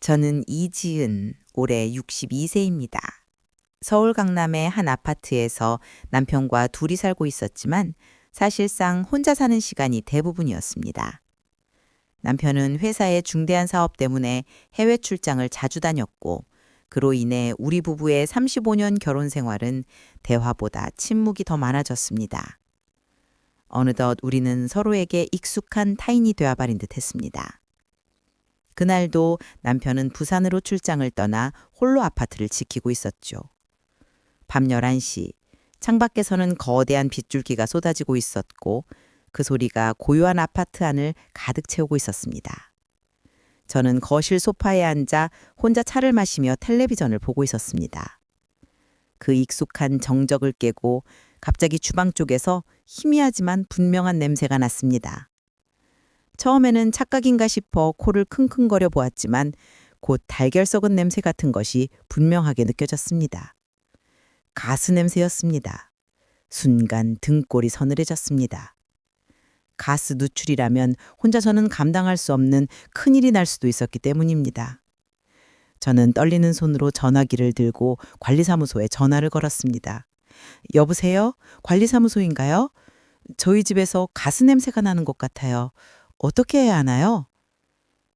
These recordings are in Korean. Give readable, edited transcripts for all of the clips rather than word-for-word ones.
저는 이지은, 올해 62세입니다. 서울 강남의 한 아파트에서 남편과 둘이 살고 있었지만 사실상 혼자 사는 시간이 대부분이었습니다. 남편은 회사의 중대한 사업 때문에 해외 출장을 자주 다녔고, 그로 인해 우리 부부의 35년 결혼 생활은 대화보다 침묵이 더 많아졌습니다. 어느덧 우리는 서로에게 익숙한 타인이 되어버린 듯 했습니다. 그날도 남편은 부산으로 출장을 떠나 홀로 아파트를 지키고 있었죠. 밤 11시, 창밖에서는 거대한 빗줄기가 쏟아지고 있었고 그 소리가 고요한 아파트 안을 가득 채우고 있었습니다. 저는 거실 소파에 앉아 혼자 차를 마시며 텔레비전을 보고 있었습니다. 그 익숙한 정적을 깨고 갑자기 주방 쪽에서 희미하지만 분명한 냄새가 났습니다. 처음에는 착각인가 싶어 코를 킁킁거려 보았지만 곧 달걀 썩은 냄새 같은 것이 분명하게 느껴졌습니다. 가스 냄새였습니다. 순간 등골이 서늘해졌습니다. 가스 누출이라면 혼자서는 감당할 수 없는 큰일이 날 수도 있었기 때문입니다. 저는 떨리는 손으로 전화기를 들고 관리사무소에 전화를 걸었습니다. 여보세요? 관리사무소인가요? 저희 집에서 가스 냄새가 나는 것 같아요. 어떻게 해야 하나요?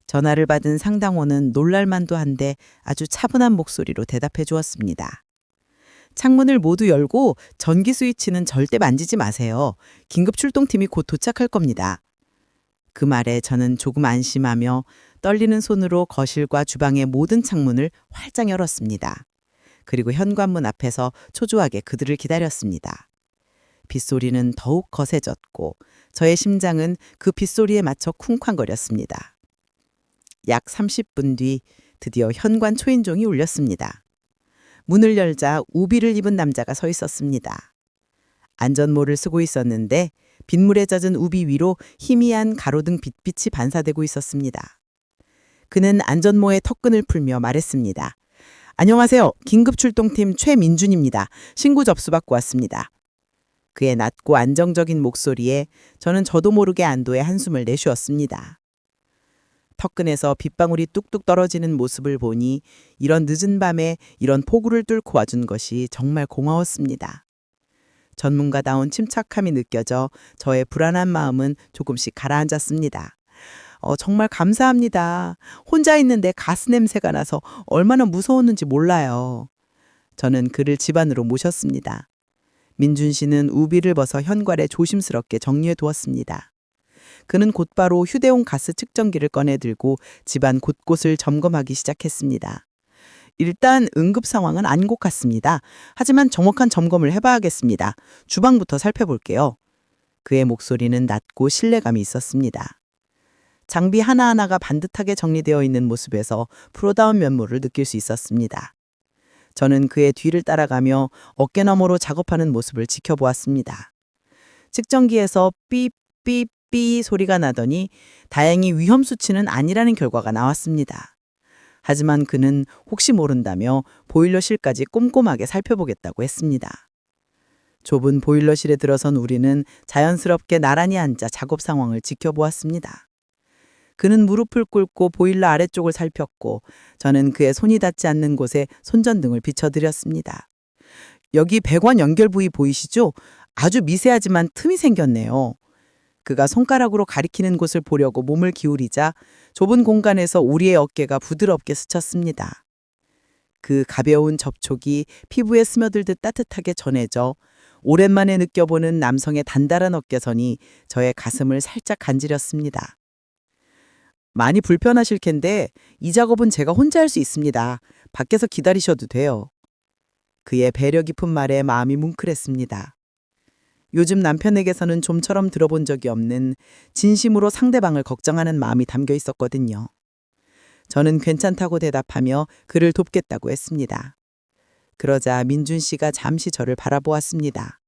전화를 받은 상담원은 놀랄만도 한데 아주 차분한 목소리로 대답해 주었습니다. 창문을 모두 열고 전기 스위치는 절대 만지지 마세요. 긴급 출동팀이 곧 도착할 겁니다. 그 말에 저는 조금 안심하며 떨리는 손으로 거실과 주방의 모든 창문을 활짝 열었습니다. 그리고 현관문 앞에서 초조하게 그들을 기다렸습니다. 빗소리는 더욱 거세졌고 저의 심장은 그 빗소리에 맞춰 쿵쾅거렸습니다. 약 30분 뒤 드디어 현관 초인종이 울렸습니다. 문을 열자 우비를 입은 남자가 서 있었습니다. 안전모를 쓰고 있었는데 빗물에 젖은 우비 위로 희미한 가로등 빛빛이 반사되고 있었습니다. 그는 안전모의 턱끈을 풀며 말했습니다. 안녕하세요. 긴급출동팀 최민준입니다. 신고 접수받고 왔습니다. 그의 낮고 안정적인 목소리에 저는 저도 모르게 안도의 한숨을 내쉬었습니다. 턱근에서 빗방울이 뚝뚝 떨어지는 모습을 보니 이런 늦은 밤에 이런 폭우를 뚫고 와준 것이 정말 고마웠습니다. 전문가다운 침착함이 느껴져 저의 불안한 마음은 조금씩 가라앉았습니다. 정말 감사합니다. 혼자 있는데 가스 냄새가 나서 얼마나 무서웠는지 몰라요. 저는 그를 집 안으로 모셨습니다. 민준 씨는 우비를 벗어 현관에 조심스럽게 정리해 두었습니다. 그는 곧바로 휴대용 가스 측정기를 꺼내 들고 집안 곳곳을 점검하기 시작했습니다. 일단 응급 상황은 안 것 같습니다. 하지만 정확한 점검을 해봐야겠습니다. 주방부터 살펴볼게요. 그의 목소리는 낮고 신뢰감이 있었습니다. 장비 하나하나가 반듯하게 정리되어 있는 모습에서 프로다운 면모를 느낄 수 있었습니다. 저는 그의 뒤를 따라가며 어깨너머로 작업하는 모습을 지켜보았습니다. 측정기에서 삐삐삐 소리가 나더니 다행히 위험 수치는 아니라는 결과가 나왔습니다. 하지만 그는 혹시 모른다며 보일러실까지 꼼꼼하게 살펴보겠다고 했습니다. 좁은 보일러실에 들어선 우리는 자연스럽게 나란히 앉아 작업 상황을 지켜보았습니다. 그는 무릎을 꿇고 보일러 아래쪽을 살폈고 저는 그의 손이 닿지 않는 곳에 손전등을 비춰드렸습니다. 여기 배관 연결 부위 보이시죠? 아주 미세하지만 틈이 생겼네요. 그가 손가락으로 가리키는 곳을 보려고 몸을 기울이자 좁은 공간에서 우리의 어깨가 부드럽게 스쳤습니다. 그 가벼운 접촉이 피부에 스며들듯 따뜻하게 전해져 오랜만에 느껴보는 남성의 단단한 어깨선이 저의 가슴을 살짝 간지렸습니다. 많이 불편하실 텐데 이 작업은 제가 혼자 할 수 있습니다. 밖에서 기다리셔도 돼요. 그의 배려 깊은 말에 마음이 뭉클했습니다. 요즘 남편에게서는 좀처럼 들어본 적이 없는 진심으로 상대방을 걱정하는 마음이 담겨 있었거든요. 저는 괜찮다고 대답하며 그를 돕겠다고 했습니다. 그러자 민준 씨가 잠시 저를 바라보았습니다.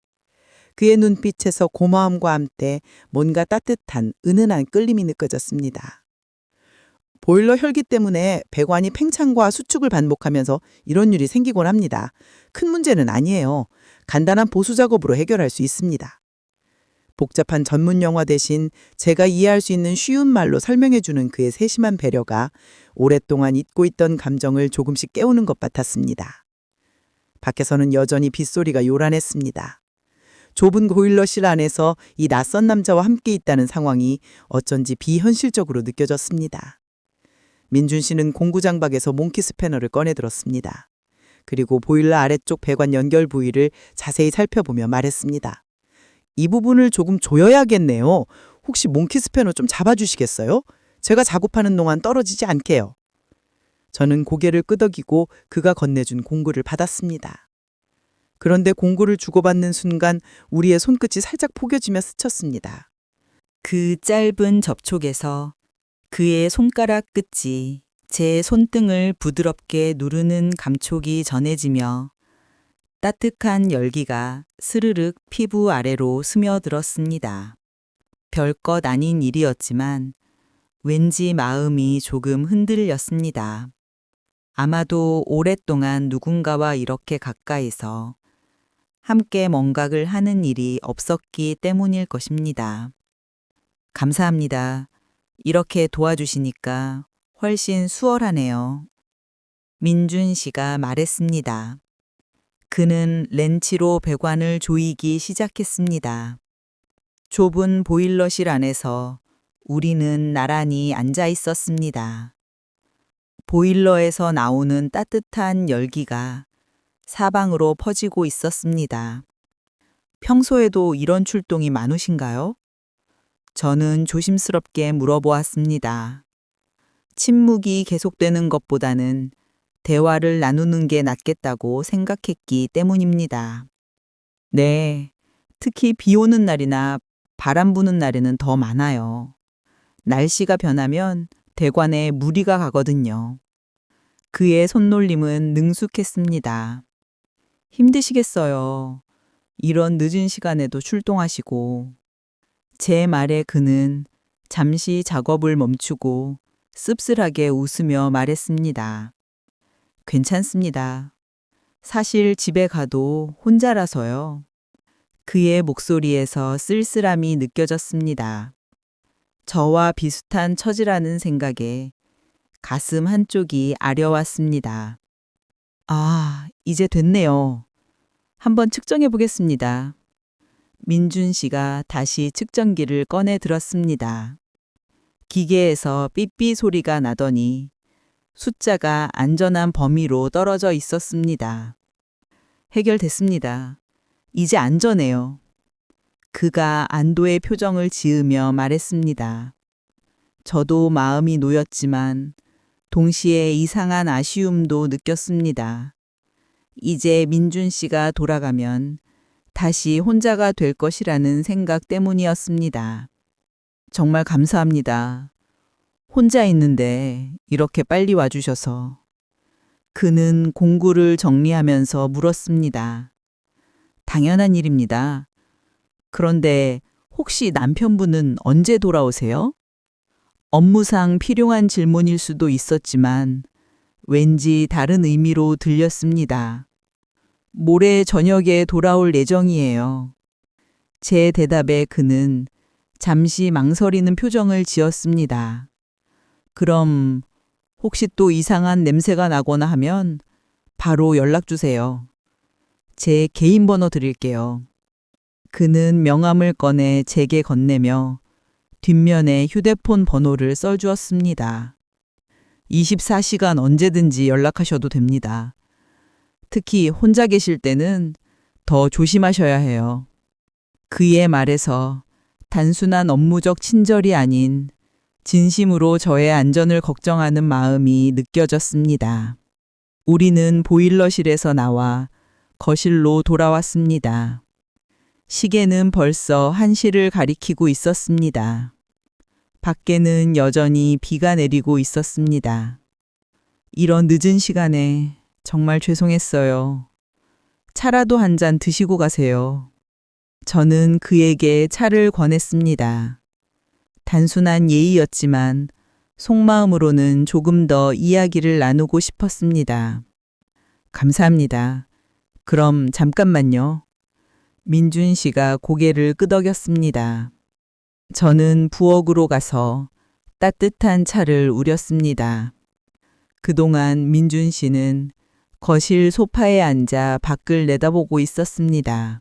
그의 눈빛에서 고마움과 함께 뭔가 따뜻한 은은한 끌림이 느껴졌습니다. 보일러 혈기 때문에 배관이 팽창과 수축을 반복하면서 이런 일이 생기곤 합니다. 큰 문제는 아니에요. 간단한 보수 작업으로 해결할 수 있습니다. 복잡한 전문 영화 대신 제가 이해할 수 있는 쉬운 말로 설명해주는 그의 세심한 배려가 오랫동안 잊고 있던 감정을 조금씩 깨우는 것 같았습니다. 밖에서는 여전히 빗소리가 요란했습니다. 좁은 보일러실 안에서 이 낯선 남자와 함께 있다는 상황이 어쩐지 비현실적으로 느껴졌습니다. 민준 씨는 공구장박에서 몽키 스패너를 꺼내 들었습니다. 그리고 보일러 아래쪽 배관 연결 부위를 자세히 살펴보며 말했습니다. 이 부분을 조금 조여야겠네요. 혹시 몽키 스패너 좀 잡아주시겠어요? 제가 작업하는 동안 떨어지지 않게요. 저는 고개를 끄덕이고 그가 건네준 공구를 받았습니다. 그런데 공구를 주고받는 순간 우리의 손끝이 살짝 포개지며 스쳤습니다. 그 짧은 접촉에서 그의 손가락 끝이 제 손등을 부드럽게 누르는 감촉이 전해지며 따뜻한 열기가 스르륵 피부 아래로 스며들었습니다. 별것 아닌 일이었지만 왠지 마음이 조금 흔들렸습니다. 아마도 오랫동안 누군가와 이렇게 가까이서 함께 뭔가를 하는 일이 없었기 때문일 것입니다. 감사합니다. 이렇게 도와주시니까 훨씬 수월하네요. 민준 씨가 말했습니다. 그는 렌치로 배관을 조이기 시작했습니다. 좁은 보일러실 안에서 우리는 나란히 앉아 있었습니다. 보일러에서 나오는 따뜻한 열기가 사방으로 퍼지고 있었습니다. 평소에도 이런 출동이 많으신가요? 저는 조심스럽게 물어보았습니다. 침묵이 계속되는 것보다는 대화를 나누는 게 낫겠다고 생각했기 때문입니다. 네, 특히 비 오는 날이나 바람 부는 날에는 더 많아요. 날씨가 변하면 대관에 무리가 가거든요. 그의 손놀림은 능숙했습니다. 힘드시겠어요. 이런 늦은 시간에도 출동하시고. 제 말에 그는 잠시 작업을 멈추고 씁쓸하게 웃으며 말했습니다. 괜찮습니다. 사실 집에 가도 혼자라서요. 그의 목소리에서 쓸쓸함이 느껴졌습니다. 저와 비슷한 처지라는 생각에 가슴 한쪽이 아려왔습니다. 아, 이제 됐네요. 한번 측정해 보겠습니다. 민준 씨가 다시 측정기를 꺼내 들었습니다. 기계에서 삐삐 소리가 나더니 숫자가 안전한 범위로 떨어져 있었습니다. 해결됐습니다. 이제 안전해요. 그가 안도의 표정을 지으며 말했습니다. 저도 마음이 놓였지만 동시에 이상한 아쉬움도 느꼈습니다. 이제 민준 씨가 돌아가면 다시 혼자가 될 것이라는 생각 때문이었습니다. 정말 감사합니다. 혼자 있는데 이렇게 빨리 와주셔서. 그는 공구를 정리하면서 물었습니다. 당연한 일입니다. 그런데 혹시 남편분은 언제 돌아오세요? 업무상 필요한 질문일 수도 있었지만 왠지 다른 의미로 들렸습니다. 모레 저녁에 돌아올 예정이에요. 제 대답에 그는 잠시 망설이는 표정을 지었습니다. 그럼 혹시 또 이상한 냄새가 나거나 하면 바로 연락 주세요. 제 개인 번호 드릴게요. 그는 명함을 꺼내 제게 건네며 뒷면에 휴대폰 번호를 써주었습니다. 24시간 언제든지 연락하셔도 됩니다. 특히 혼자 계실 때는 더 조심하셔야 해요. 그의 말에서 단순한 업무적 친절이 아닌 진심으로 저의 안전을 걱정하는 마음이 느껴졌습니다. 우리는 보일러실에서 나와 거실로 돌아왔습니다. 시계는 벌써 1시를 가리키고 있었습니다. 밖에는 여전히 비가 내리고 있었습니다. 이런 늦은 시간에 정말 죄송했어요. 차라도 한 잔 드시고 가세요. 저는 그에게 차를 권했습니다. 단순한 예의였지만 속마음으로는 조금 더 이야기를 나누고 싶었습니다. 감사합니다. 그럼 잠깐만요. 민준 씨가 고개를 끄덕였습니다. 저는 부엌으로 가서 따뜻한 차를 우렸습니다. 그동안 민준 씨는 거실 소파에 앉아 밖을 내다보고 있었습니다.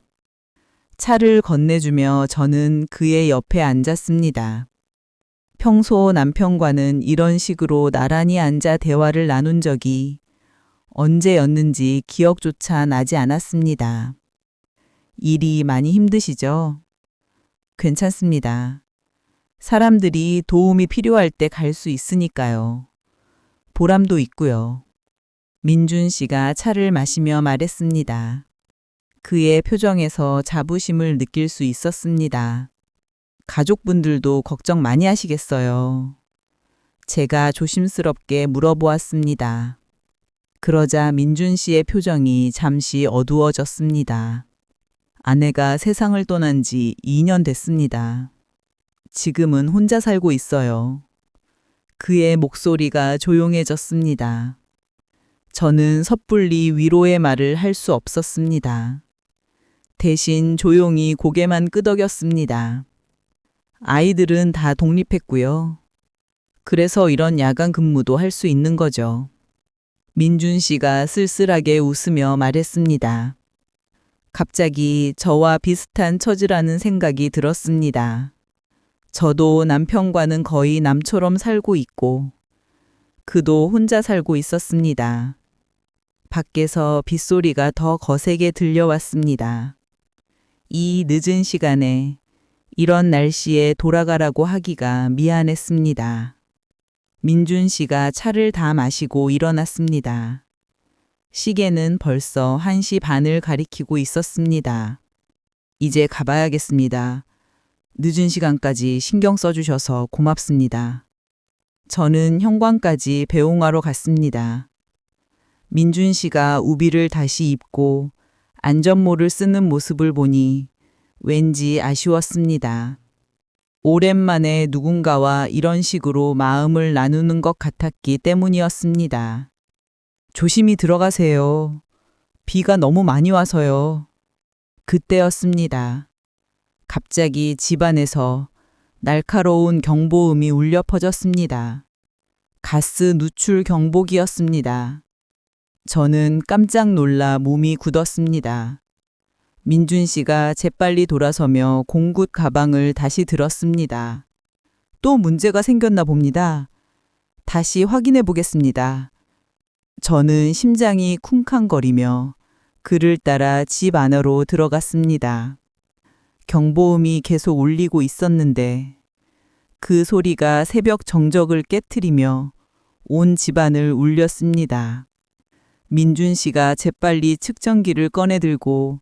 차를 건네주며 저는 그의 옆에 앉았습니다. 평소 남편과는 이런 식으로 나란히 앉아 대화를 나눈 적이 언제였는지 기억조차 나지 않았습니다. 일이 많이 힘드시죠? 괜찮습니다. 사람들이 도움이 필요할 때 갈 수 있으니까요. 보람도 있고요. 민준 씨가 차를 마시며 말했습니다. 그의 표정에서 자부심을 느낄 수 있었습니다. 가족분들도 걱정 많이 하시겠어요. 제가 조심스럽게 물어보았습니다. 그러자 민준 씨의 표정이 잠시 어두워졌습니다. 아내가 세상을 떠난 지 2년 됐습니다. 지금은 혼자 살고 있어요. 그의 목소리가 조용해졌습니다. 저는 섣불리 위로의 말을 할 수 없었습니다. 대신 조용히 고개만 끄덕였습니다. 아이들은 다 독립했고요. 그래서 이런 야간 근무도 할 수 있는 거죠. 민준 씨가 쓸쓸하게 웃으며 말했습니다. 갑자기 저와 비슷한 처지라는 생각이 들었습니다. 저도 남편과는 거의 남처럼 살고 있고, 그도 혼자 살고 있었습니다. 밖에서 빗소리가 더 거세게 들려왔습니다. 이 늦은 시간에 이런 날씨에 돌아가라고 하기가 미안했습니다. 민준 씨가 차를 다 마시고 일어났습니다. 시계는 벌써 1시 반을 가리키고 있었습니다. 이제 가봐야겠습니다. 늦은 시간까지 신경 써주셔서 고맙습니다. 저는 현관까지 배웅하러 갔습니다. 민준 씨가 우비를 다시 입고 안전모를 쓰는 모습을 보니 왠지 아쉬웠습니다. 오랜만에 누군가와 이런 식으로 마음을 나누는 것 같았기 때문이었습니다. 조심히 들어가세요. 비가 너무 많이 와서요. 그때였습니다. 갑자기 집안에서 날카로운 경보음이 울려 퍼졌습니다. 가스 누출 경보기였습니다. 저는 깜짝 놀라 몸이 굳었습니다. 민준 씨가 재빨리 돌아서며 공굿 가방을 다시 들었습니다. 또 문제가 생겼나 봅니다. 다시 확인해 보겠습니다. 저는 심장이 쿵쾅거리며 그를 따라 집 안으로 들어갔습니다. 경보음이 계속 울리고 있었는데 그 소리가 새벽 정적을 깨트리며 온 집안을 울렸습니다. 민준 씨가 재빨리 측정기를 꺼내 들고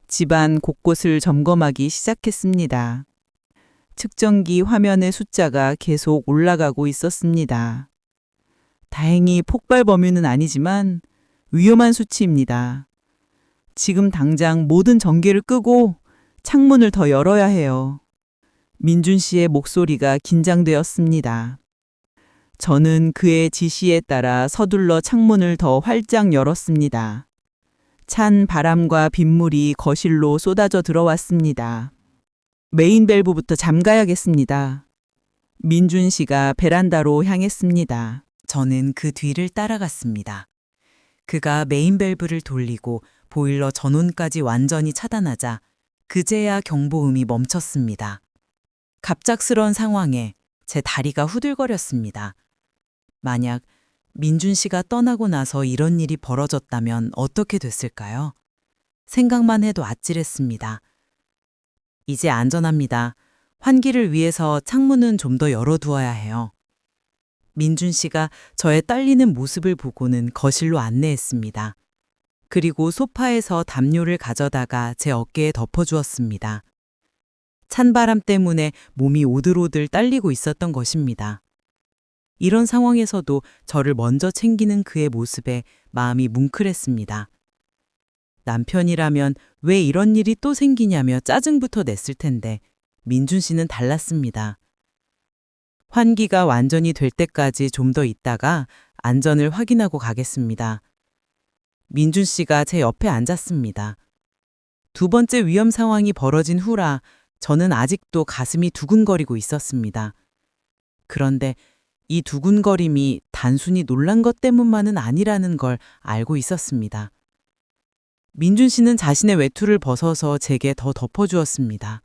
집안 곳곳을 점검하기 시작했습니다. 측정기 화면의 숫자가 계속 올라가고 있었습니다. 다행히 폭발 범위는 아니지만 위험한 수치입니다. 지금 당장 모든 전기를 끄고 창문을 더 열어야 해요. 민준 씨의 목소리가 긴장되었습니다. 저는 그의 지시에 따라 서둘러 창문을 더 활짝 열었습니다. 찬 바람과 빗물이 거실로 쏟아져 들어왔습니다. 메인 밸브부터 잠가야겠습니다. 민준 씨가 베란다로 향했습니다. 저는 그 뒤를 따라갔습니다. 그가 메인 밸브를 돌리고 보일러 전원까지 완전히 차단하자 그제야 경보음이 멈췄습니다. 갑작스런 상황에 제 다리가 후들거렸습니다. 만약 민준 씨가 떠나고 나서 이런 일이 벌어졌다면 어떻게 됐을까요? 생각만 해도 아찔했습니다. 이제 안전합니다. 환기를 위해서 창문은 좀 더 열어두어야 해요. 민준 씨가 저의 떨리는 모습을 보고는 거실로 안내했습니다. 그리고 소파에서 담요를 가져다가 제 어깨에 덮어주었습니다. 찬바람 때문에 몸이 오들오들 떨리고 있었던 것입니다. 이런 상황에서도 저를 먼저 챙기는 그의 모습에 마음이 뭉클했습니다. 남편이라면 왜 이런 일이 또 생기냐며 짜증부터 냈을 텐데 민준 씨는 달랐습니다. 환기가 완전히 될 때까지 좀 더 있다가 안전을 확인하고 가겠습니다. 민준 씨가 제 옆에 앉았습니다. 두 번째 위험 상황이 벌어진 후라 저는 아직도 가슴이 두근거리고 있었습니다. 그런데 이 두근거림이 단순히 놀란 것 때문만은 아니라는 걸 알고 있었습니다. 민준 씨는 자신의 외투를 벗어서 제게 더 덮어주었습니다.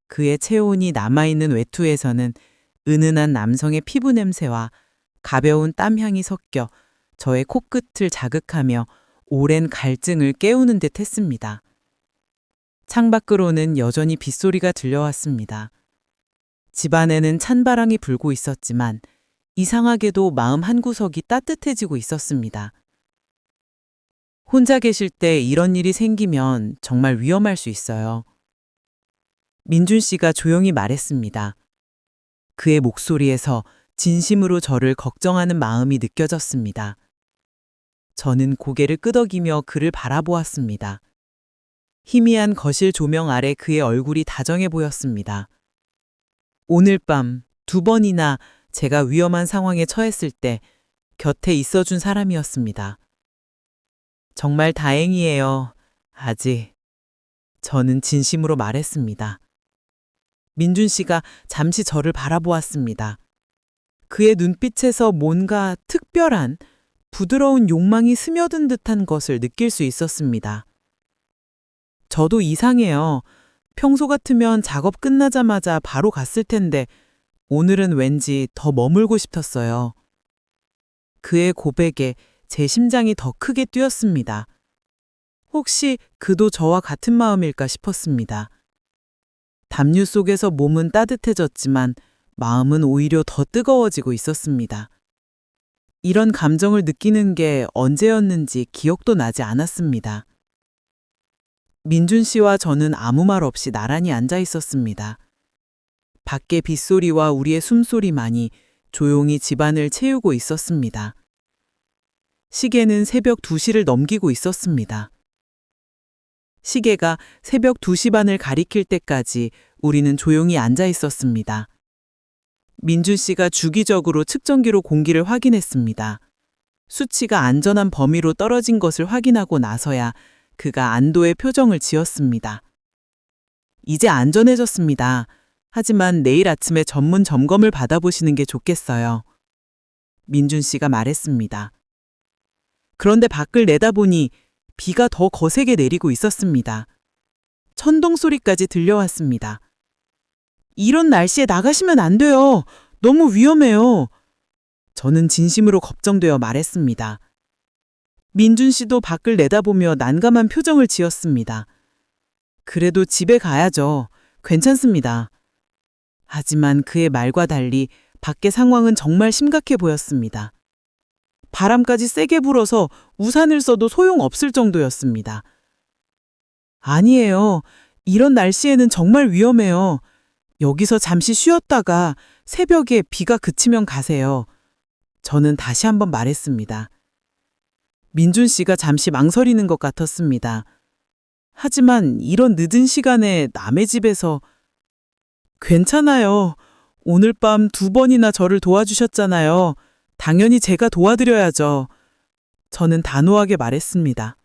그의 체온이 남아있는 외투에서는 은은한 남성의 피부 냄새와 가벼운 땀향이 섞여 저의 코끝을 자극하며 오랜 갈증을 깨우는 듯 했습니다. 창밖으로는 여전히 빗소리가 들려왔습니다. 집안에는 찬바람이 불고 있었지만 이상하게도 마음 한구석이 따뜻해지고 있었습니다. 혼자 계실 때 이런 일이 생기면 정말 위험할 수 있어요. 민준 씨가 조용히 말했습니다. 그의 목소리에서 진심으로 저를 걱정하는 마음이 느껴졌습니다. 저는 고개를 끄덕이며 그를 바라보았습니다. 희미한 거실 조명 아래 그의 얼굴이 다정해 보였습니다. 오늘 밤 2번이나 제가 위험한 상황에 처했을 때 곁에 있어준 사람이었습니다. 정말 다행이에요. 아직. 저는 진심으로 말했습니다. 민준 씨가 잠시 저를 바라보았습니다. 그의 눈빛에서 뭔가 특별한, 부드러운 욕망이 스며든 듯한 것을 느낄 수 있었습니다. 저도 이상해요. 평소 같으면 작업 끝나자마자 바로 갔을 텐데 오늘은 왠지 더 머물고 싶었어요. 그의 고백에 제 심장이 더 크게 뛰었습니다. 혹시 그도 저와 같은 마음일까 싶었습니다. 담요 속에서 몸은 따뜻해졌지만 마음은 오히려 더 뜨거워지고 있었습니다. 이런 감정을 느끼는 게 언제였는지 기억도 나지 않았습니다. 민준 씨와 저는 아무 말 없이 나란히 앉아 있었습니다. 밖의 빗소리와 우리의 숨소리만이 조용히 집안을 채우고 있었습니다. 시계는 새벽 2시를 넘기고 있었습니다. 시계가 새벽 2시 반을 가리킬 때까지 우리는 조용히 앉아 있었습니다. 민준 씨가 주기적으로 측정기로 공기를 확인했습니다. 수치가 안전한 범위로 떨어진 것을 확인하고 나서야 그가 안도의 표정을 지었습니다. 이제 안전해졌습니다. 하지만 내일 아침에 전문 점검을 받아보시는 게 좋겠어요. 민준 씨가 말했습니다. 그런데 밖을 내다보니 비가 더 거세게 내리고 있었습니다. 천둥 소리까지 들려왔습니다. 이런 날씨에 나가시면 안 돼요. 너무 위험해요. 저는 진심으로 걱정되어 말했습니다. 민준 씨도 밖을 내다보며 난감한 표정을 지었습니다. 그래도 집에 가야죠. 괜찮습니다. 하지만 그의 말과 달리 밖의 상황은 정말 심각해 보였습니다. 바람까지 세게 불어서 우산을 써도 소용없을 정도였습니다. 아니에요. 이런 날씨에는 정말 위험해요. 여기서 잠시 쉬었다가 새벽에 비가 그치면 가세요. 저는 다시 한번 말했습니다. 민준 씨가 잠시 망설이는 것 같았습니다. 하지만 이런 늦은 시간에 남의 집에서 괜찮아요. 오늘 밤 2번이나 저를 도와주셨잖아요. 당연히 제가 도와드려야죠. 저는 단호하게 말했습니다.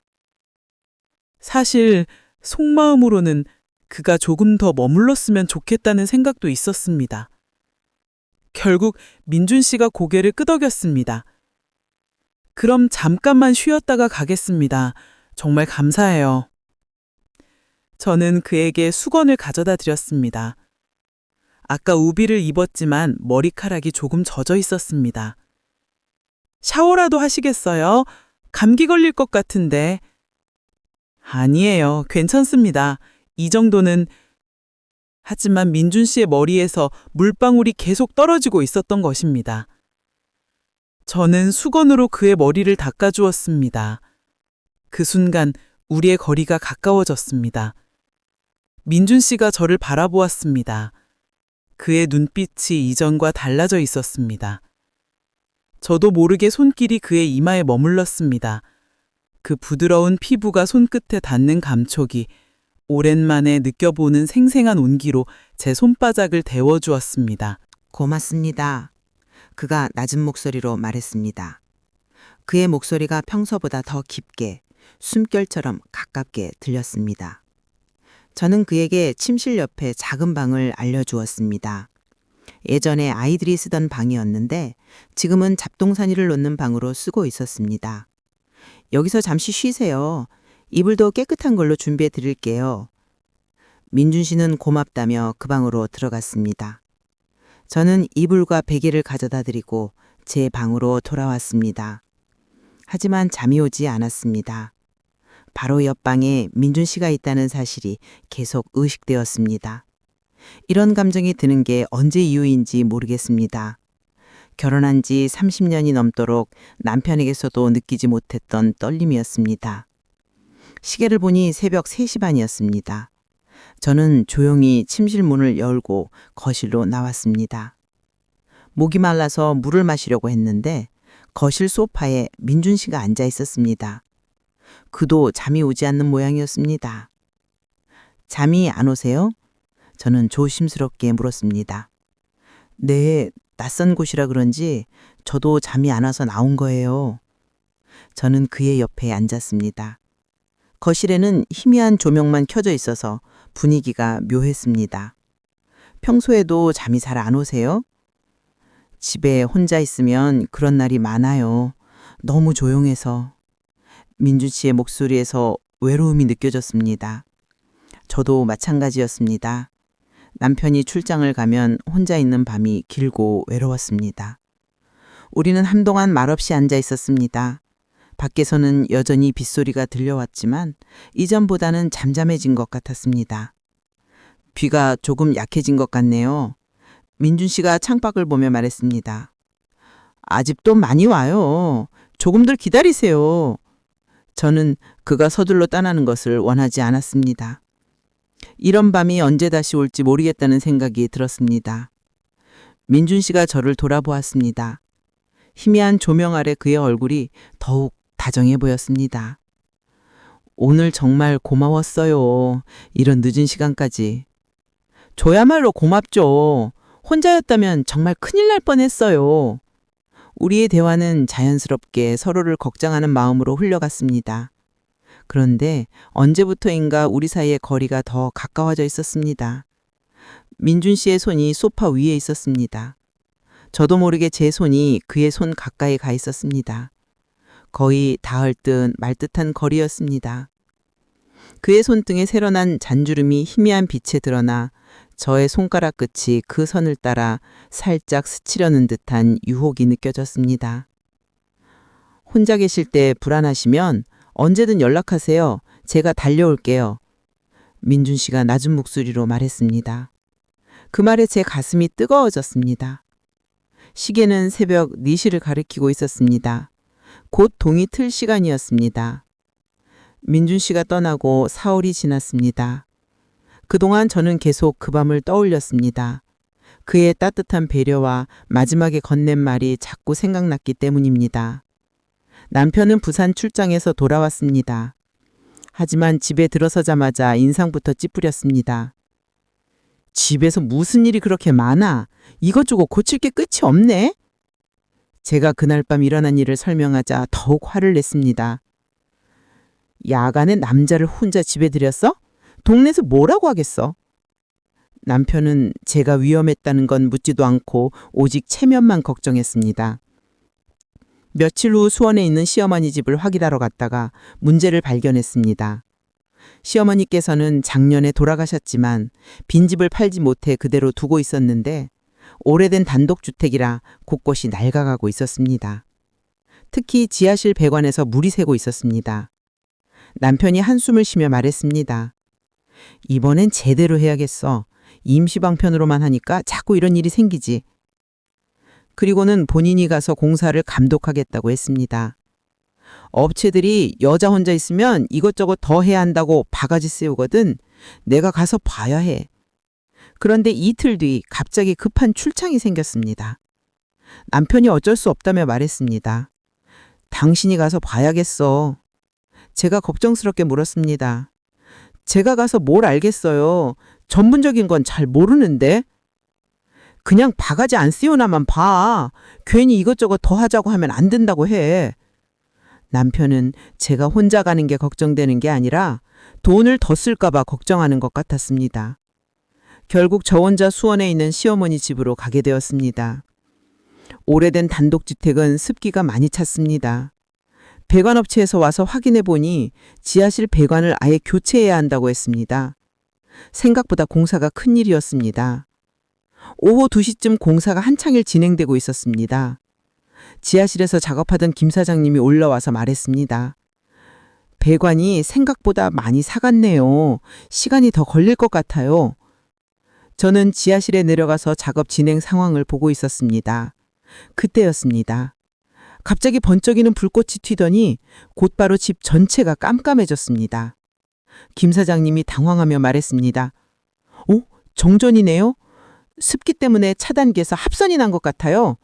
사실 속마음으로는 그가 조금 더 머물렀으면 좋겠다는 생각도 있었습니다. 결국 민준 씨가 고개를 끄덕였습니다. 그럼 잠깐만 쉬었다가 가겠습니다. 정말 감사해요. 저는 그에게 수건을 가져다 드렸습니다. 아까 우비를 입었지만 머리카락이 조금 젖어 있었습니다. 샤워라도 하시겠어요? 감기 걸릴 것 같은데. 아니에요. 괜찮습니다. 이 정도는. 하지만 민준 씨의 머리에서 물방울이 계속 떨어지고 있었던 것입니다. 저는 수건으로 그의 머리를 닦아주었습니다. 그 순간 우리의 거리가 가까워졌습니다. 민준 씨가 저를 바라보았습니다. 그의 눈빛이 이전과 달라져 있었습니다. 저도 모르게 손길이 그의 이마에 머물렀습니다. 그 부드러운 피부가 손끝에 닿는 감촉이 오랜만에 느껴보는 생생한 온기로 제 손바닥을 데워주었습니다. 고맙습니다. 그가 낮은 목소리로 말했습니다. 그의 목소리가 평소보다 더 깊게, 숨결처럼 가깝게 들렸습니다. 저는 그에게 침실 옆에 작은 방을 알려주었습니다. 예전에 아이들이 쓰던 방이었는데 지금은 잡동사니를 놓는 방으로 쓰고 있었습니다. 여기서 잠시 쉬세요. 이불도 깨끗한 걸로 준비해 드릴게요. 민준 씨는 고맙다며 그 방으로 들어갔습니다. 저는 이불과 베개를 가져다 드리고 제 방으로 돌아왔습니다. 하지만 잠이 오지 않았습니다. 바로 옆방에 민준 씨가 있다는 사실이 계속 의식되었습니다. 이런 감정이 드는 게 언제 이후인지 모르겠습니다. 결혼한 지 30년이 넘도록 남편에게서도 느끼지 못했던 떨림이었습니다. 시계를 보니 새벽 3시 반이었습니다. 저는 조용히 침실 문을 열고 거실로 나왔습니다. 목이 말라서 물을 마시려고 했는데 거실 소파에 민준 씨가 앉아 있었습니다. 그도 잠이 오지 않는 모양이었습니다. 잠이 안 오세요? 저는 조심스럽게 물었습니다. 네, 낯선 곳이라 그런지 저도 잠이 안 와서 나온 거예요. 저는 그의 옆에 앉았습니다. 거실에는 희미한 조명만 켜져 있어서 분위기가 묘했습니다. 평소에도 잠이 잘 안 오세요? 집에 혼자 있으면 그런 날이 많아요. 너무 조용해서. 민준 씨의 목소리에서 외로움이 느껴졌습니다. 저도 마찬가지였습니다. 남편이 출장을 가면 혼자 있는 밤이 길고 외로웠습니다. 우리는 한동안 말없이 앉아 있었습니다. 밖에서는 여전히 빗소리가 들려왔지만 이전보다는 잠잠해진 것 같았습니다. 비가 조금 약해진 것 같네요. 민준 씨가 창밖을 보며 말했습니다. 아직도 많이 와요. 조금들 기다리세요. 저는 그가 서둘러 떠나는 것을 원하지 않았습니다. 이런 밤이 언제 다시 올지 모르겠다는 생각이 들었습니다. 민준 씨가 저를 돌아보았습니다. 희미한 조명 아래 그의 얼굴이 더욱 다정해 보였습니다. 오늘 정말 고마웠어요. 이런 늦은 시간까지. 저야말로 고맙죠. 혼자였다면 정말 큰일 날 뻔했어요. 우리의 대화는 자연스럽게 서로를 걱정하는 마음으로 흘러갔습니다. 그런데 언제부터인가 우리 사이의 거리가 더 가까워져 있었습니다. 민준 씨의 손이 소파 위에 있었습니다. 저도 모르게 제 손이 그의 손 가까이 가 있었습니다. 거의 닿을 듯 말 듯한 거리였습니다. 그의 손등에 새로난 잔주름이 희미한 빛에 드러나 저의 손가락 끝이 그 선을 따라 살짝 스치려는 듯한 유혹이 느껴졌습니다. 혼자 계실 때 불안하시면 언제든 연락하세요. 제가 달려올게요. 민준 씨가 낮은 목소리로 말했습니다. 그 말에 제 가슴이 뜨거워졌습니다. 시계는 새벽 4시를 가리키고 있었습니다. 곧 동이 틀 시간이었습니다. 민준 씨가 떠나고 사흘이 지났습니다. 그동안 저는 계속 그 밤을 떠올렸습니다. 그의 따뜻한 배려와 마지막에 건넨 말이 자꾸 생각났기 때문입니다. 남편은 부산 출장에서 돌아왔습니다. 하지만 집에 들어서자마자 인상부터 찌푸렸습니다. 집에서 무슨 일이 그렇게 많아? 이것저것 고칠 게 끝이 없네? 제가 그날 밤 일어난 일을 설명하자 더욱 화를 냈습니다. 야간에 남자를 혼자 집에 들였어? 동네에서 뭐라고 하겠어? 남편은 제가 위험했다는 건 묻지도 않고 오직 체면만 걱정했습니다. 며칠 후 수원에 있는 시어머니 집을 확인하러 갔다가 문제를 발견했습니다. 시어머니께서는 작년에 돌아가셨지만 빈집을 팔지 못해 그대로 두고 있었는데 오래된 단독주택이라 곳곳이 낡아가고 있었습니다. 특히 지하실 배관에서 물이 새고 있었습니다. 남편이 한숨을 쉬며 말했습니다. 이번엔 제대로 해야겠어. 임시방편으로만 하니까 자꾸 이런 일이 생기지. 그리고는 본인이 가서 공사를 감독하겠다고 했습니다. 업체들이 여자 혼자 있으면 이것저것 더 해야 한다고 바가지 씌우거든. 내가 가서 봐야 해. 그런데 이틀 뒤 갑자기 급한 출장이 생겼습니다. 남편이 어쩔 수 없다며 말했습니다. 당신이 가서 봐야겠어. 제가 걱정스럽게 물었습니다. 제가 가서 뭘 알겠어요. 전문적인 건 잘 모르는데. 그냥 바가지 안 씌우나만 봐. 괜히 이것저것 더 하자고 하면 안 된다고 해. 남편은 제가 혼자 가는 게 걱정되는 게 아니라 돈을 더 쓸까봐 걱정하는 것 같았습니다. 결국 저 혼자 수원에 있는 시어머니 집으로 가게 되었습니다. 오래된 단독주택은 습기가 많이 찼습니다. 배관업체에서 와서 확인해 보니 지하실 배관을 아예 교체해야 한다고 했습니다. 생각보다 공사가 큰일이었습니다. 오후 2시쯤 공사가 한창일 진행되고 있었습니다. 지하실에서 작업하던 김 사장님이 올라와서 말했습니다. 배관이 생각보다 많이 사갔네요. 시간이 더 걸릴 것 같아요. 저는 지하실에 내려가서 작업 진행 상황을 보고 있었습니다. 그때였습니다. 갑자기 번쩍이는 불꽃이 튀더니 곧바로 집 전체가 깜깜해졌습니다. 김 사장님이 당황하며 말했습니다. 정전이네요? 습기 때문에 차단기에서 합선이 난 것 같아요.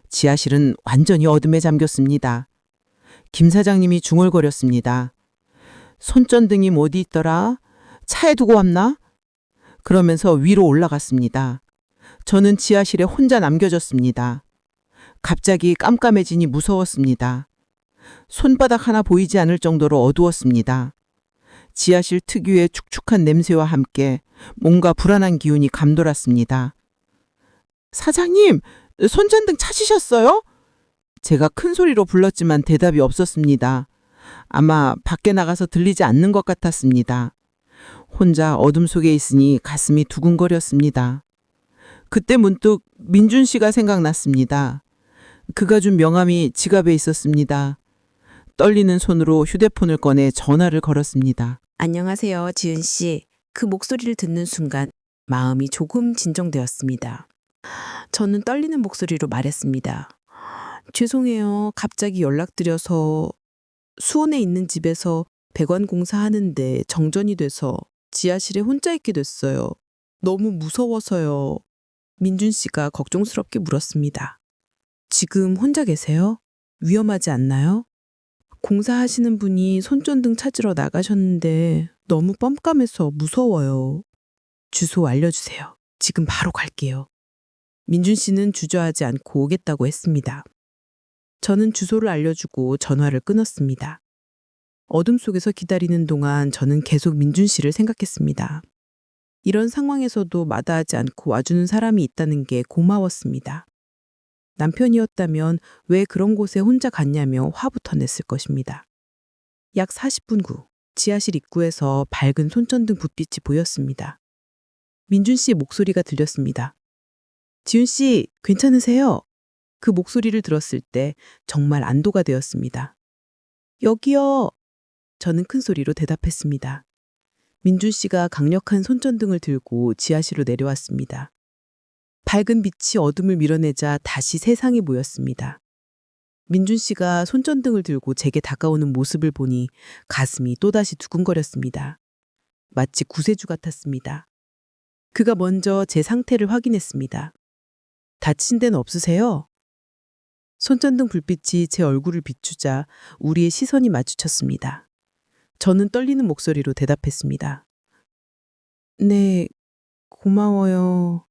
지하실은 완전히 어둠에 잠겼습니다. 김 사장님이 중얼거렸습니다. 손전등이 어디 있더라? 차에 두고 왔나? 그러면서 위로 올라갔습니다. 저는 지하실에 혼자 남겨졌습니다. 갑자기 깜깜해지니 무서웠습니다. 손바닥 하나 보이지 않을 정도로 어두웠습니다. 지하실 특유의 축축한 냄새와 함께 뭔가 불안한 기운이 감돌았습니다. 사장님, 손전등 찾으셨어요? 제가 큰 소리로 불렀지만 대답이 없었습니다. 아마 밖에 나가서 들리지 않는 것 같았습니다. 혼자 어둠 속에 있으니 가슴이 두근거렸습니다. 그때 문득 민준 씨가 생각났습니다. 그가 준 명함이 지갑에 있었습니다. 떨리는 손으로 휴대폰을 꺼내 전화를 걸었습니다. 안녕하세요, 지은 씨. 그 목소리를 듣는 순간 마음이 조금 진정되었습니다. 저는 떨리는 목소리로 말했습니다. 죄송해요. 갑자기 연락드려서 수원에 있는 집에서 배관 공사하는데 정전이 돼서 지하실에 혼자 있게 됐어요. 너무 무서워서요. 민준 씨가 걱정스럽게 물었습니다. 지금 혼자 계세요? 위험하지 않나요? 공사하시는 분이 손전등 찾으러 나가셨는데 너무 뻔깜해서 무서워요. 주소 알려주세요. 지금 바로 갈게요. 민준 씨는 주저하지 않고 오겠다고 했습니다. 저는 주소를 알려주고 전화를 끊었습니다. 어둠 속에서 기다리는 동안 저는 계속 민준 씨를 생각했습니다. 이런 상황에서도 마다하지 않고 와주는 사람이 있다는 게 고마웠습니다. 남편이었다면 왜 그런 곳에 혼자 갔냐며 화부터 냈을 것입니다. 약 40분 후 지하실 입구에서 밝은 손전등 불빛이 보였습니다. 민준 씨의 목소리가 들렸습니다. 지은 씨, 괜찮으세요? 그 목소리를 들었을 때 정말 안도가 되었습니다. 여기요. 저는 큰 소리로 대답했습니다. 민준 씨가 강력한 손전등을 들고 지하실로 내려왔습니다. 밝은 빛이 어둠을 밀어내자 다시 세상이 보였습니다. 민준 씨가 손전등을 들고 제게 다가오는 모습을 보니 가슴이 또다시 두근거렸습니다. 마치 구세주 같았습니다. 그가 먼저 제 상태를 확인했습니다. 다친 데는 없으세요? 손전등 불빛이 제 얼굴을 비추자 우리의 시선이 마주쳤습니다. 저는 떨리는 목소리로 대답했습니다. 네, 고마워요.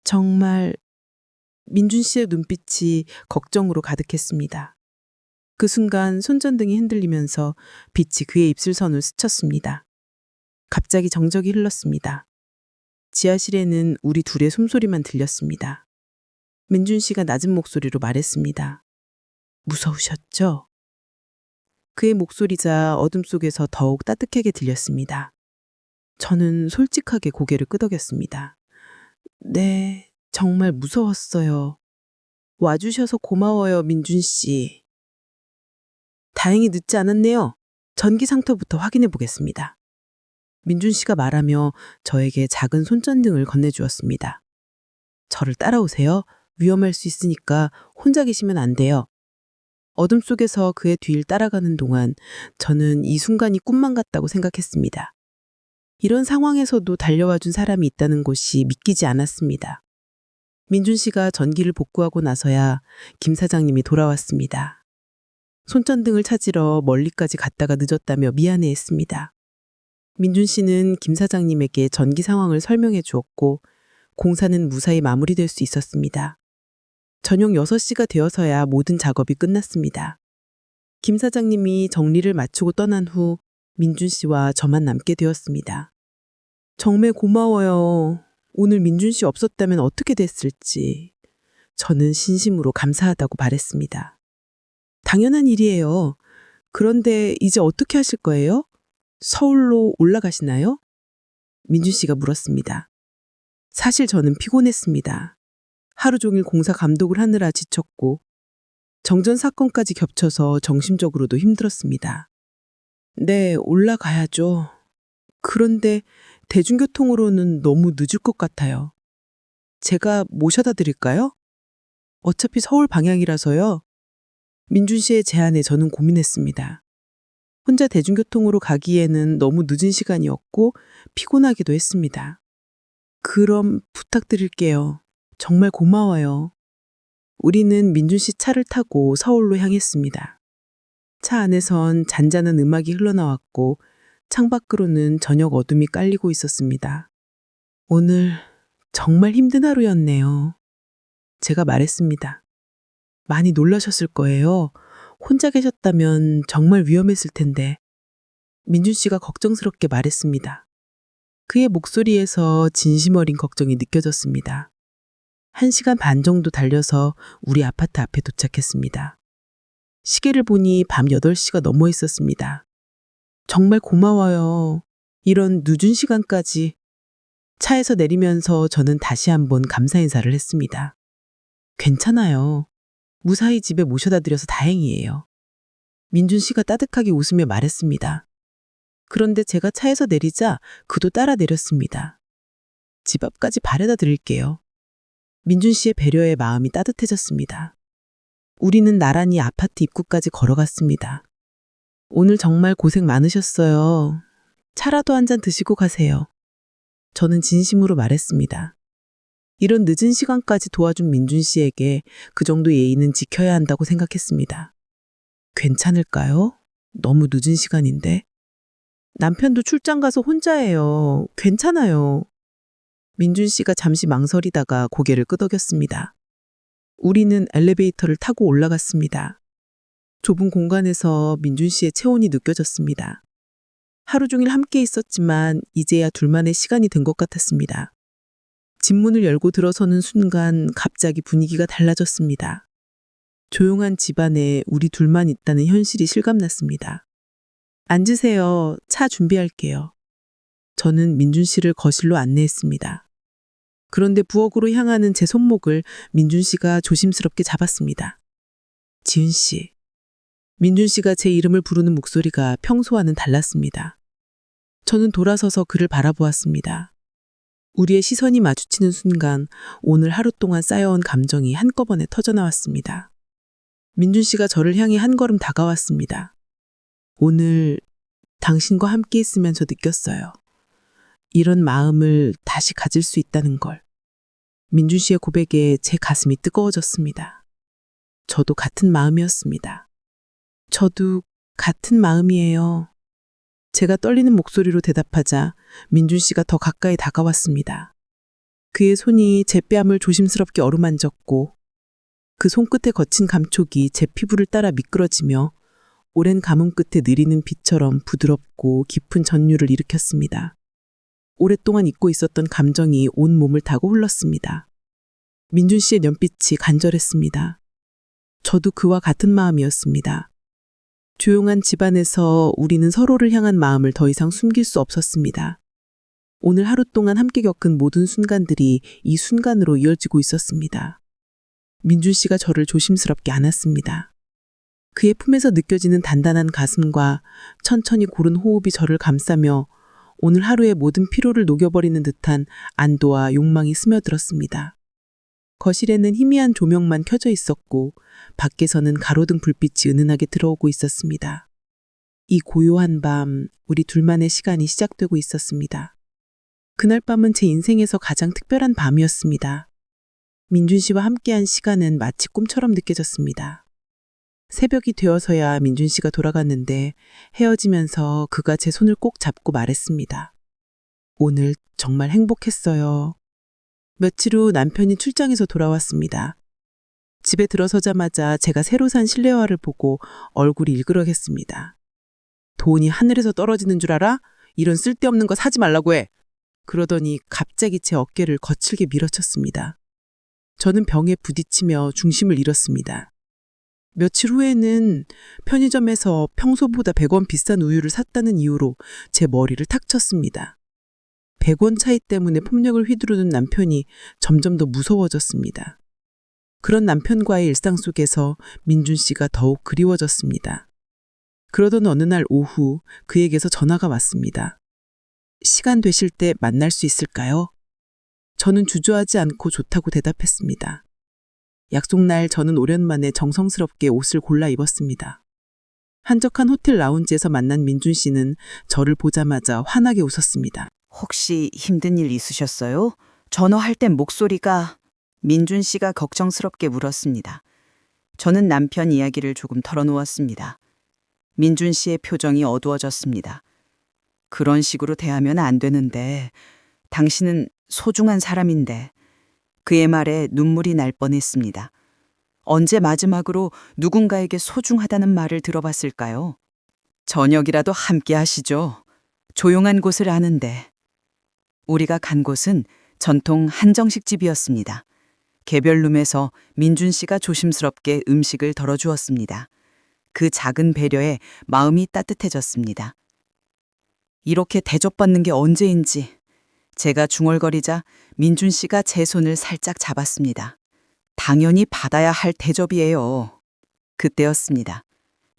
정말. 민준 씨의 눈빛이 걱정으로 가득했습니다. 그 순간 손전등이 흔들리면서 빛이 그의 입술선을 스쳤습니다. 갑자기 정적이 흘렀습니다. 지하실에는 우리 둘의 숨소리만 들렸습니다. 민준 씨가 낮은 목소리로 말했습니다. 무서우셨죠? 그의 목소리자 어둠 속에서 더욱 따뜻하게 들렸습니다. 저는 솔직하게 고개를 끄덕였습니다. 네, 정말 무서웠어요. 와주셔서 고마워요, 민준 씨. 다행히 늦지 않았네요. 전기 상태부터 확인해 보겠습니다. 민준 씨가 말하며 저에게 작은 손전등을 건네주었습니다. 저를 따라오세요. 위험할 수 있으니까 혼자 계시면 안 돼요. 어둠 속에서 그의 뒤를 따라가는 동안 저는 이 순간이 꿈만 같다고 생각했습니다. 이런 상황에서도 달려와준 사람이 있다는 것이 믿기지 않았습니다. 민준 씨가 전기를 복구하고 나서야 김 사장님이 돌아왔습니다. 손전등을 찾으러 멀리까지 갔다가 늦었다며 미안해했습니다. 민준 씨는 김 사장님에게 전기 상황을 설명해 주었고 공사는 무사히 마무리될 수 있었습니다. 저녁 6시가 되어서야 모든 작업이 끝났습니다. 김 사장님이 정리를 마치고 떠난 후 민준 씨와 저만 남게 되었습니다. 정말 고마워요. 오늘 민준 씨 없었다면 어떻게 됐을지. 저는 진심으로 감사하다고 말했습니다. 당연한 일이에요. 그런데 이제 어떻게 하실 거예요? 서울로 올라가시나요? 민준 씨가 물었습니다. 사실 저는 피곤했습니다. 하루 종일 공사 감독을 하느라 지쳤고 정전 사건까지 겹쳐서 정신적으로도 힘들었습니다. 네, 올라가야죠. 그런데 대중교통으로는 너무 늦을 것 같아요. 제가 모셔다 드릴까요? 어차피 서울 방향이라서요. 민준 씨의 제안에 저는 고민했습니다. 혼자 대중교통으로 가기에는 너무 늦은 시간이었고 피곤하기도 했습니다. 그럼 부탁드릴게요. 정말 고마워요. 우리는 민준 씨 차를 타고 서울로 향했습니다. 차 안에선 잔잔한 음악이 흘러나왔고 창밖으로는 저녁 어둠이 깔리고 있었습니다. 오늘 정말 힘든 하루였네요. 제가 말했습니다. 많이 놀라셨을 거예요. 혼자 계셨다면 정말 위험했을 텐데. 민준 씨가 걱정스럽게 말했습니다. 그의 목소리에서 진심 어린 걱정이 느껴졌습니다. 1시간 반 정도 달려서 우리 아파트 앞에 도착했습니다. 시계를 보니 밤 8시가 넘어 있었습니다. 정말 고마워요. 이런 늦은 시간까지. 차에서 내리면서 저는 다시 한번 감사 인사를 했습니다. 괜찮아요. 무사히 집에 모셔다 드려서 다행이에요. 민준 씨가 따뜻하게 웃으며 말했습니다. 그런데 제가 차에서 내리자 그도 따라 내렸습니다. 집 앞까지 바래다 드릴게요. 민준 씨의 배려에 마음이 따뜻해졌습니다. 우리는 나란히 아파트 입구까지 걸어갔습니다. 오늘 정말 고생 많으셨어요. 차라도 한 잔 드시고 가세요. 저는 진심으로 말했습니다. 이런 늦은 시간까지 도와준 민준 씨에게 그 정도 예의는 지켜야 한다고 생각했습니다. 괜찮을까요? 너무 늦은 시간인데. 남편도 출장 가서 혼자예요. 괜찮아요. 민준 씨가 잠시 망설이다가 고개를 끄덕였습니다. 우리는 엘리베이터를 타고 올라갔습니다. 좁은 공간에서 민준 씨의 체온이 느껴졌습니다. 하루 종일 함께 있었지만 이제야 둘만의 시간이 된 것 같았습니다. 집 문을 열고 들어서는 순간 갑자기 분위기가 달라졌습니다. 조용한 집안에 우리 둘만 있다는 현실이 실감났습니다. 앉으세요. 차 준비할게요. 저는 민준 씨를 거실로 안내했습니다. 그런데 부엌으로 향하는 제 손목을 민준 씨가 조심스럽게 잡았습니다. 지은 씨. 민준 씨가 제 이름을 부르는 목소리가 평소와는 달랐습니다. 저는 돌아서서 그를 바라보았습니다. 우리의 시선이 마주치는 순간 오늘 하루 동안 쌓여온 감정이 한꺼번에 터져나왔습니다. 민준 씨가 저를 향해 한 걸음 다가왔습니다. 오늘 당신과 함께 있으면서 느꼈어요. 이런 마음을 다시 가질 수 있다는 걸. 민준 씨의 고백에 제 가슴이 뜨거워졌습니다. 저도 같은 마음이었습니다. 저도 같은 마음이에요. 제가 떨리는 목소리로 대답하자 민준 씨가 더 가까이 다가왔습니다. 그의 손이 제 뺨을 조심스럽게 어루만졌고 그 손끝에 거친 감촉이 제 피부를 따라 미끄러지며 오랜 가뭄 끝에 느리는 빛처럼 부드럽고 깊은 전율을 일으켰습니다. 오랫동안 잊고 있었던 감정이 온 몸을 타고 흘렀습니다. 민준 씨의 눈빛이 간절했습니다. 저도 그와 같은 마음이었습니다. 조용한 집안에서 우리는 서로를 향한 마음을 더 이상 숨길 수 없었습니다. 오늘 하루 동안 함께 겪은 모든 순간들이 이 순간으로 이어지고 있었습니다. 민준 씨가 저를 조심스럽게 안았습니다. 그의 품에서 느껴지는 단단한 가슴과 천천히 고른 호흡이 저를 감싸며 오늘 하루의 모든 피로를 녹여버리는 듯한 안도와 욕망이 스며들었습니다. 거실에는 희미한 조명만 켜져 있었고 밖에서는 가로등 불빛이 은은하게 들어오고 있었습니다. 이 고요한 밤, 우리 둘만의 시간이 시작되고 있었습니다. 그날 밤은 제 인생에서 가장 특별한 밤이었습니다. 민준 씨와 함께한 시간은 마치 꿈처럼 느껴졌습니다. 새벽이 되어서야 민준 씨가 돌아갔는데 헤어지면서 그가 제 손을 꼭 잡고 말했습니다. 오늘 정말 행복했어요. 며칠 후 남편이 출장에서 돌아왔습니다. 집에 들어서자마자 제가 새로 산 실내화를 보고 얼굴이 일그러겠습니다. 돈이 하늘에서 떨어지는 줄 알아? 이런 쓸데없는 거 사지 말라고 해. 그러더니 갑자기 제 어깨를 거칠게 밀어쳤습니다. 저는 벽에 부딪히며 중심을 잃었습니다. 며칠 후에는 편의점에서 평소보다 100원 비싼 우유를 샀다는 이유로 제 머리를 탁 쳤습니다. 100원 차이 때문에 폭력을 휘두르는 남편이 점점 더 무서워졌습니다. 그런 남편과의 일상 속에서 민준 씨가 더욱 그리워졌습니다. 그러던 어느 날 오후 그에게서 전화가 왔습니다. 시간 되실 때 만날 수 있을까요? 저는 주저하지 않고 좋다고 대답했습니다. 약속날 저는 오랜만에 정성스럽게 옷을 골라 입었습니다. 한적한 호텔 라운지에서 만난 민준 씨는 저를 보자마자 환하게 웃었습니다. 혹시 힘든 일 있으셨어요? 전화할 땐 목소리가 민준 씨가 걱정스럽게 물었습니다. 저는 남편 이야기를 조금 털어놓았습니다. 민준 씨의 표정이 어두워졌습니다. 그런 식으로 대하면 안 되는데 당신은 소중한 사람인데 그의 말에 눈물이 날 뻔했습니다. 언제 마지막으로 누군가에게 소중하다는 말을 들어봤을까요? 저녁이라도 함께 하시죠. 조용한 곳을 아는데. 우리가 간 곳은 전통 한정식 집이었습니다. 개별룸에서 민준 씨가 조심스럽게 음식을 덜어주었습니다. 그 작은 배려에 마음이 따뜻해졌습니다. 이렇게 대접받는 게 언제인지 제가 중얼거리자 민준 씨가 제 손을 살짝 잡았습니다. 당연히 받아야 할 대접이에요. 그때였습니다.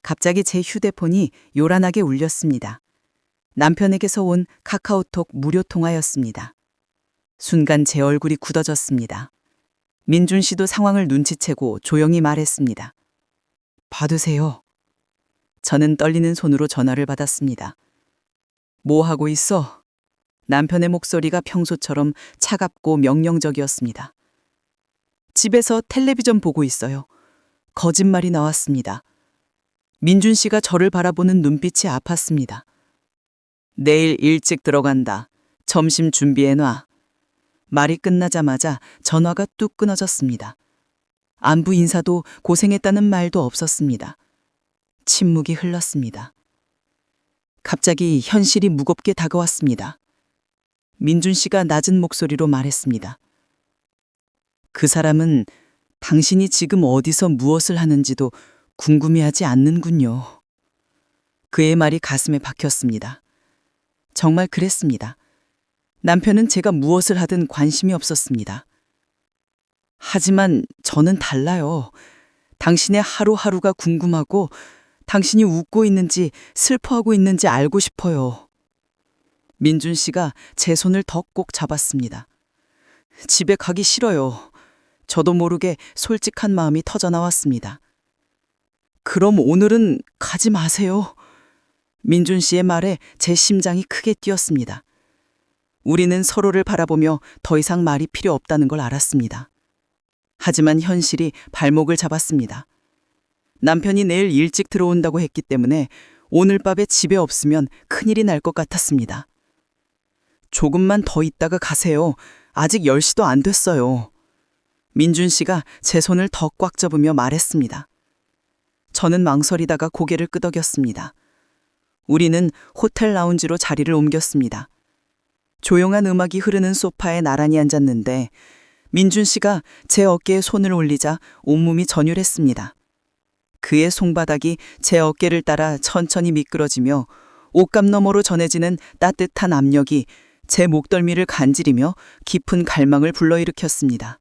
갑자기 제 휴대폰이 요란하게 울렸습니다. 남편에게서 온 카카오톡 무료 통화였습니다. 순간 제 얼굴이 굳어졌습니다. 민준 씨도 상황을 눈치채고 조용히 말했습니다. 받으세요. 저는 떨리는 손으로 전화를 받았습니다. 뭐 하고 있어? 남편의 목소리가 평소처럼 차갑고 명령적이었습니다. 집에서 텔레비전 보고 있어요. 거짓말이 나왔습니다. 민준 씨가 저를 바라보는 눈빛이 아팠습니다. 내일 일찍 들어간다. 점심 준비해놔. 말이 끝나자마자 전화가 뚝 끊어졌습니다. 안부 인사도 고생했다는 말도 없었습니다. 침묵이 흘렀습니다. 갑자기 현실이 무겁게 다가왔습니다. 민준 씨가 낮은 목소리로 말했습니다. 그 사람은 당신이 지금 어디서 무엇을 하는지도 궁금해하지 않는군요. 그의 말이 가슴에 박혔습니다. 정말 그랬습니다. 남편은 제가 무엇을 하든 관심이 없었습니다. 하지만 저는 달라요. 당신의 하루하루가 궁금하고 당신이 웃고 있는지 슬퍼하고 있는지 알고 싶어요. 민준 씨가 제 손을 더 꼭 잡았습니다. 집에 가기 싫어요. 저도 모르게 솔직한 마음이 터져나왔습니다. 그럼 오늘은 가지 마세요. 민준 씨의 말에 제 심장이 크게 뛰었습니다. 우리는 서로를 바라보며 더 이상 말이 필요 없다는 걸 알았습니다. 하지만 현실이 발목을 잡았습니다. 남편이 내일 일찍 들어온다고 했기 때문에 오늘 밤에 집에 없으면 큰일이 날 것 같았습니다. 조금만 더 있다가 가세요. 아직 10시도 안 됐어요. 민준 씨가 제 손을 더 꽉 잡으며 말했습니다. 저는 망설이다가 고개를 끄덕였습니다. 우리는 호텔 라운지로 자리를 옮겼습니다. 조용한 음악이 흐르는 소파에 나란히 앉았는데 민준 씨가 제 어깨에 손을 올리자 온몸이 전율했습니다. 그의 손바닥이 제 어깨를 따라 천천히 미끄러지며 옷감 너머로 전해지는 따뜻한 압력이 제 목덜미를 간지리며 깊은 갈망을 불러일으켰습니다.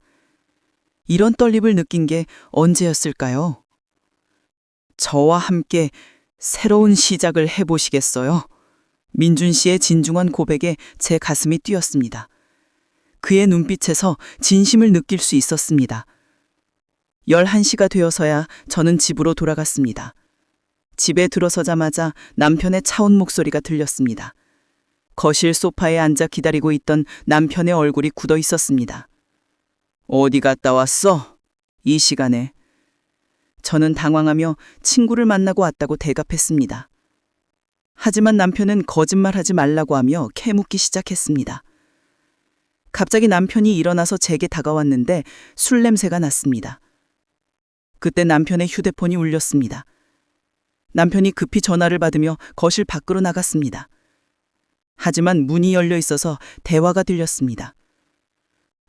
이런 떨림을 느낀 게 언제였을까요? 저와 함께 새로운 시작을 해보시겠어요? 민준 씨의 진중한 고백에 제 가슴이 뛰었습니다. 그의 눈빛에서 진심을 느낄 수 있었습니다. 11시가 되어서야 저는 집으로 돌아갔습니다. 집에 들어서자마자 남편의 차운 목소리가 들렸습니다. 거실 소파에 앉아 기다리고 있던 남편의 얼굴이 굳어 있었습니다. 어디 갔다 왔어? 이 시간에. 저는 당황하며 친구를 만나고 왔다고 대답했습니다. 하지만 남편은 거짓말하지 말라고 하며 캐묻기 시작했습니다. 갑자기 남편이 일어나서 제게 다가왔는데 술 냄새가 났습니다. 그때 남편의 휴대폰이 울렸습니다. 남편이 급히 전화를 받으며 거실 밖으로 나갔습니다. 하지만 문이 열려 있어서 대화가 들렸습니다.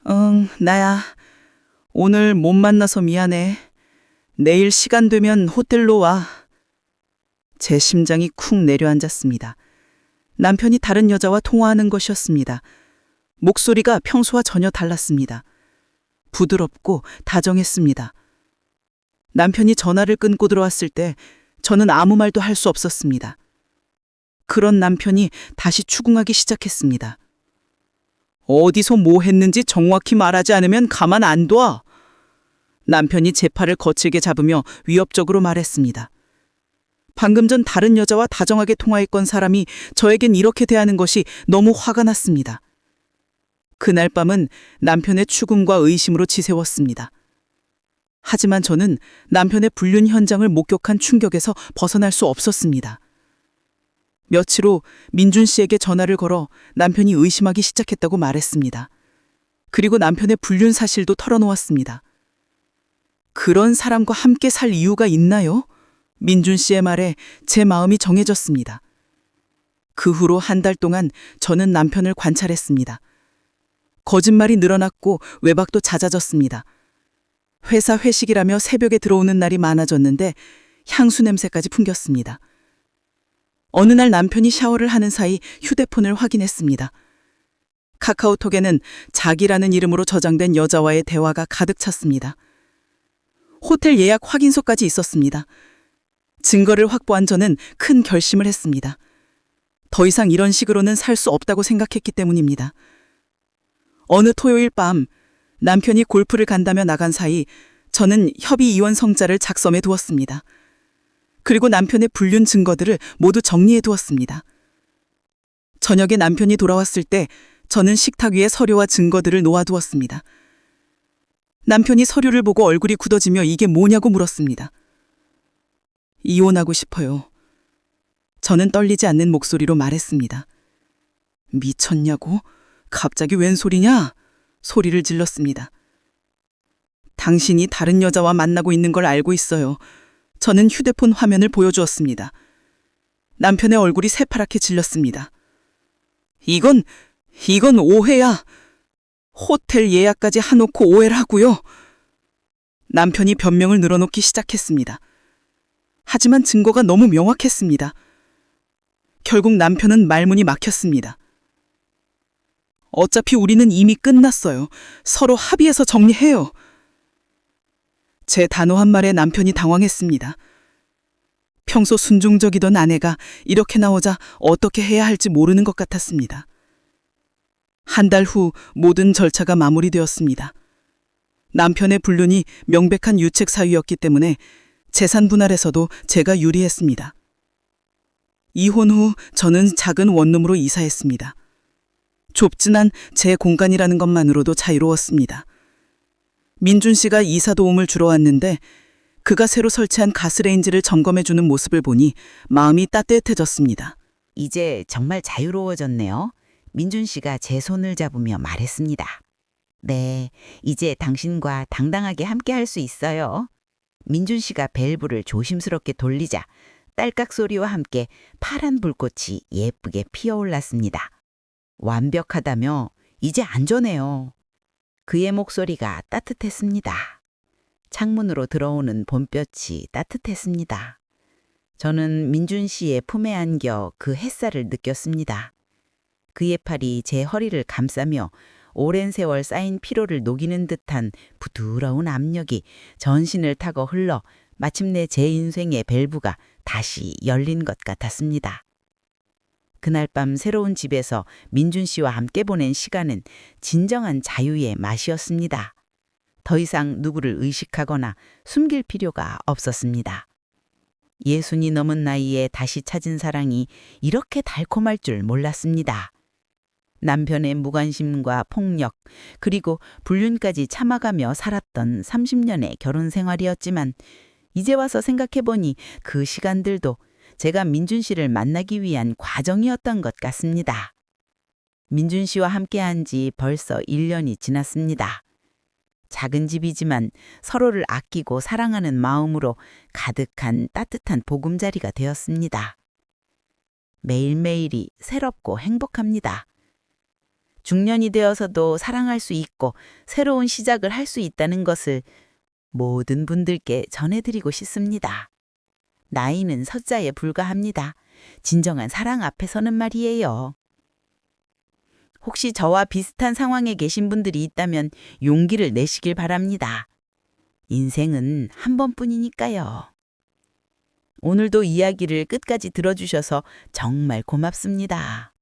응, 나야. 오늘 못 만나서 미안해. 내일 시간 되면 호텔로 와. 제 심장이 쿵 내려앉았습니다. 남편이 다른 여자와 통화하는 것이었습니다. 목소리가 평소와 전혀 달랐습니다. 부드럽고 다정했습니다. 남편이 전화를 끊고 들어왔을 때 저는 아무 말도 할 수 없었습니다. 그런 남편이 다시 추궁하기 시작했습니다. 어디서 뭐 했는지 정확히 말하지 않으면 가만 안 둬. 남편이 제 팔을 거칠게 잡으며 위협적으로 말했습니다. 방금 전 다른 여자와 다정하게 통화했건 사람이 저에겐 이렇게 대하는 것이 너무 화가 났습니다. 그날 밤은 남편의 추궁과 의심으로 지새웠습니다. 하지만 저는 남편의 불륜 현장을 목격한 충격에서 벗어날 수 없었습니다. 며칠 후 민준 씨에게 전화를 걸어 남편이 의심하기 시작했다고 말했습니다. 그리고 남편의 불륜 사실도 털어놓았습니다. 그런 사람과 함께 살 이유가 있나요? 민준 씨의 말에 제 마음이 정해졌습니다. 그 후로 한 달 동안 저는 남편을 관찰했습니다. 거짓말이 늘어났고 외박도 잦아졌습니다. 회사 회식이라며 새벽에 들어오는 날이 많아졌는데 향수 냄새까지 풍겼습니다. 어느 날 남편이 샤워를 하는 사이 휴대폰을 확인했습니다. 카카오톡에는 자기라는 이름으로 저장된 여자와의 대화가 가득 찼습니다. 호텔 예약 확인서까지 있었습니다. 증거를 확보한 저는 큰 결심을 했습니다. 더 이상 이런 식으로는 살 수 없다고 생각했기 때문입니다. 어느 토요일 밤 남편이 골프를 간다며 나간 사이 저는 협의 이혼 성자를 작성해 두었습니다. 그리고 남편의 불륜 증거들을 모두 정리해 두었습니다. 저녁에 남편이 돌아왔을 때 저는 식탁 위에 서류와 증거들을 놓아두었습니다. 남편이 서류를 보고 얼굴이 굳어지며 이게 뭐냐고 물었습니다. 이혼하고 싶어요. 저는 떨리지 않는 목소리로 말했습니다. 미쳤냐고? 갑자기 웬 소리냐? 소리를 질렀습니다. 당신이 다른 여자와 만나고 있는 걸 알고 있어요. 저는 휴대폰 화면을 보여주었습니다. 남편의 얼굴이 새파랗게 질렸습니다. 이건 오해야. 호텔 예약까지 해놓고 오해를 하고요. 남편이 변명을 늘어놓기 시작했습니다. 하지만 증거가 너무 명확했습니다. 결국 남편은 말문이 막혔습니다. 어차피 우리는 이미 끝났어요. 서로 합의해서 정리해요. 제 단호한 말에 남편이 당황했습니다. 평소 순종적이던 아내가 이렇게 나오자 어떻게 해야 할지 모르는 것 같았습니다. 한 달 후 모든 절차가 마무리되었습니다. 남편의 불륜이 명백한 유책 사유였기 때문에 재산 분할에서도 제가 유리했습니다. 이혼 후 저는 작은 원룸으로 이사했습니다. 좁진한 제 공간이라는 것만으로도 자유로웠습니다. 민준 씨가 이사 도움을 주러 왔는데 그가 새로 설치한 가스레인지를 점검해주는 모습을 보니 마음이 따뜻해졌습니다. 이제 정말 자유로워졌네요. 민준 씨가 제 손을 잡으며 말했습니다. 네, 이제 당신과 당당하게 함께 할 수 있어요. 민준 씨가 밸브를 조심스럽게 돌리자 딸깍 소리와 함께 파란 불꽃이 예쁘게 피어올랐습니다. 완벽하다며 이제 안전해요. 그의 목소리가 따뜻했습니다. 창문으로 들어오는 봄볕이 따뜻했습니다. 저는 민준 씨의 품에 안겨 그 햇살을 느꼈습니다. 그의 팔이 제 허리를 감싸며 오랜 세월 쌓인 피로를 녹이는 듯한 부드러운 압력이 전신을 타고 흘러 마침내 제 인생의 밸브가 다시 열린 것 같았습니다. 그날 밤 새로운 집에서 민준 씨와 함께 보낸 시간은 진정한 자유의 맛이었습니다. 더 이상 누구를 의식하거나 숨길 필요가 없었습니다. 60이 넘은 나이에 다시 찾은 사랑이 이렇게 달콤할 줄 몰랐습니다. 남편의 무관심과 폭력, 그리고 불륜까지 참아가며 살았던 30년의 결혼 생활이었지만 이제 와서 생각해보니 그 시간들도 제가 민준 씨를 만나기 위한 과정이었던 것 같습니다. 민준 씨와 함께한 지 벌써 1년이 지났습니다. 작은 집이지만 서로를 아끼고 사랑하는 마음으로 가득한 따뜻한 보금자리가 되었습니다. 매일매일이 새롭고 행복합니다. 중년이 되어서도 사랑할 수 있고 새로운 시작을 할 수 있다는 것을 모든 분들께 전해드리고 싶습니다. 나이는 숫자에 불과합니다. 진정한 사랑 앞에 서는 말이에요. 혹시 저와 비슷한 상황에 계신 분들이 있다면 용기를 내시길 바랍니다. 인생은 한 번뿐이니까요. 오늘도 이야기를 끝까지 들어주셔서 정말 고맙습니다.